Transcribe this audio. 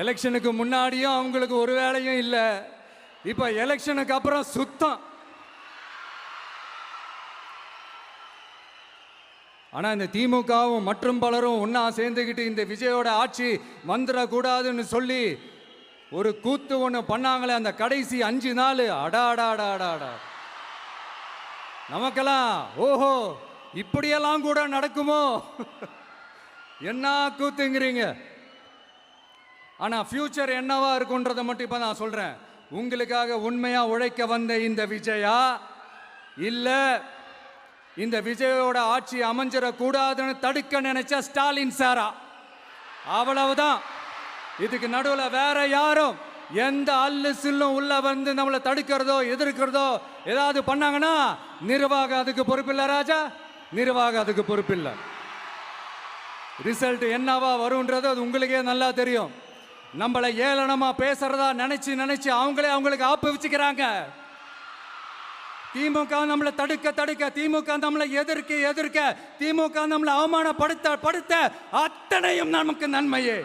எலெக்ஷனுக்கு முன்னாடியும் அவங்களுக்கு ஒரு வேலையும் இல்லை, இப்ப எலெக்ஷனுக்கு அப்புறம் சுத்தம். ஆனா இந்த திமுகவும் மற்றும் பலரும் ஒன்னா சேர்ந்துக்கிட்டு இந்த விஜயோட ஆட்சி வந்துடக்கூடாதுன்னு சொல்லி ஒரு கூத்து ஒன்று பண்ணாங்களே, அந்த கடைசி 5 நாள் அடாடாடாடாடா, நமக்கெல்லாம் ஓஹோ இப்படியெல்லாம் கூட நடக்குமோ என்ன கூத்துங்கிறீங்க. ஆனா ஃபியூச்சர் என்னவா இருக்குன்றதை மட்டும் இப்ப நான் சொல்றேன். உங்களுக்காக உண்மையா உழைக்க வந்த இந்த விஜயா, இல்ல இந்த விஜயோட ஆட்சி அமைஞ்சிடக்கூடாதுன்னு தடுக்க நினைச்ச ஸ்டாலின் சாரா, அவ்வளவுதான். இதுக்கு நடுவில் வேற யாரும் எந்த அல்லு சில்லும் உள்ள வந்து நம்மளை தடுக்கிறதோ எதிர்க்கிறதோ ஏதாவது பண்ணாங்கன்னா நிர்வாகம் அதுக்கு பொறுப்பில்லை ராஜா, நிர்வாகம் அதுக்கு பொறுப்பில்லை. ரிசல்ட் என்னவா வரும்ன்றது அது உங்களுக்கே நல்லா தெரியும். நம்மளை ஏளனமா பேசுறதா நினைச்சு நினைச்சு அவங்களுக்கு ஆப்பு வச்சுக்கிறாங்க. திமுக நம்மளை தடுக்க திமுக நம்மளை எதிர்க்க திமுக நம்மளை அவமானப்படுத்த அத்தனையும் நமக்கு நன்மையே.